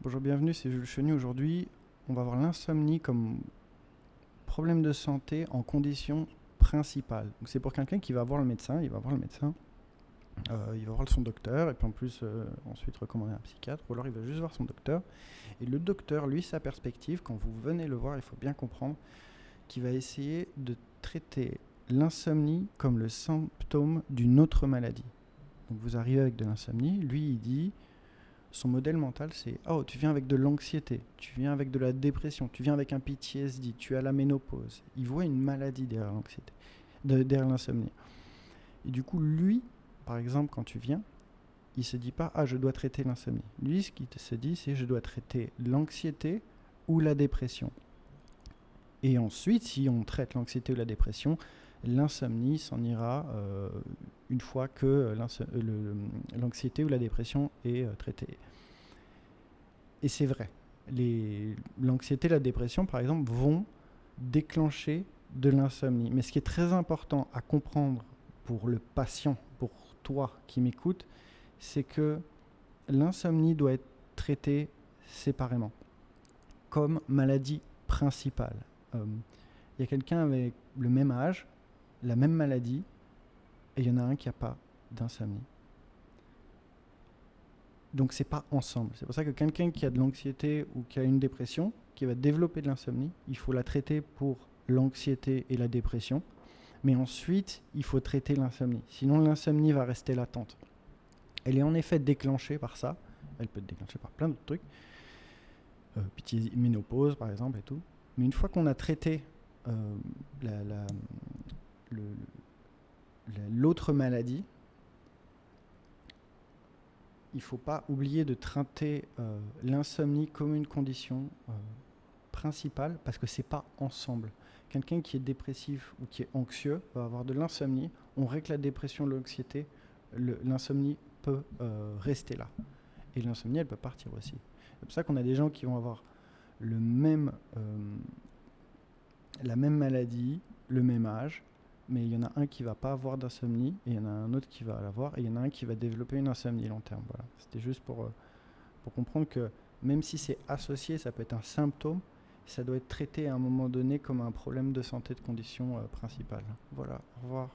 Bonjour, bienvenue, c'est Jules Chenu. Aujourd'hui, on va voir l'insomnie comme problème de santé en condition principale. Donc c'est pour quelqu'un qui va voir le médecin, il va voir son docteur, et puis en plus, ensuite recommander un psychiatre, ou alors il va juste voir son docteur. Et le docteur, lui, sa perspective, quand vous venez le voir, il faut bien comprendre qu'il va essayer de traiter l'insomnie comme le symptôme d'une autre maladie. Donc vous arrivez avec de l'insomnie, lui il dit, son modèle mental c'est oh tu viens avec de l'anxiété, tu viens avec de la dépression, tu viens avec un PTSD, tu as la ménopause. Il voit une maladie derrière l'anxiété, derrière l'insomnie. Et du coup lui, par exemple quand tu viens, il se dit pas ah je dois traiter l'insomnie. Lui ce qu'il se dit c'est je dois traiter l'anxiété ou la dépression. Et ensuite si on traite l'anxiété ou la dépression, l'insomnie s'en ira une fois que l'anxiété ou la dépression est traitée. Et c'est vrai, l'anxiété et la dépression, par exemple, vont déclencher de l'insomnie. Mais ce qui est très important à comprendre pour le patient, pour toi qui m'écoutes, c'est que l'insomnie doit être traitée séparément, comme maladie principale. Il y a quelqu'un avec le même âge, la même maladie, et il y en a un qui n'a pas d'insomnie. Donc c'est pas ensemble. C'est pour ça que quelqu'un qui a de l'anxiété ou qui a une dépression, qui va développer de l'insomnie, il faut la traiter pour l'anxiété et la dépression. Mais ensuite, il faut traiter l'insomnie. Sinon, l'insomnie va rester latente. Elle est en effet déclenchée par ça. Elle peut être déclenchée par plein d'autres trucs. Ménopause, par exemple, et tout. Mais une fois qu'on a traité l'autre maladie, il ne faut pas oublier de traiter l'insomnie comme une condition principale parce que ce n'est pas ensemble. Quelqu'un qui est dépressif ou qui est anxieux va avoir de l'insomnie. On règle la dépression, l'anxiété, l'insomnie peut rester là. Et l'insomnie, elle peut partir aussi. C'est pour ça qu'on a des gens qui vont avoir la même maladie, le même âge, mais il y en a un qui ne va pas avoir d'insomnie, et il y en a un autre qui va l'avoir, et il y en a un qui va développer une insomnie long terme. Voilà. C'était juste pour comprendre que même si c'est associé, ça peut être un symptôme, ça doit être traité à un moment donné comme un problème de santé de condition principale. Voilà, au revoir.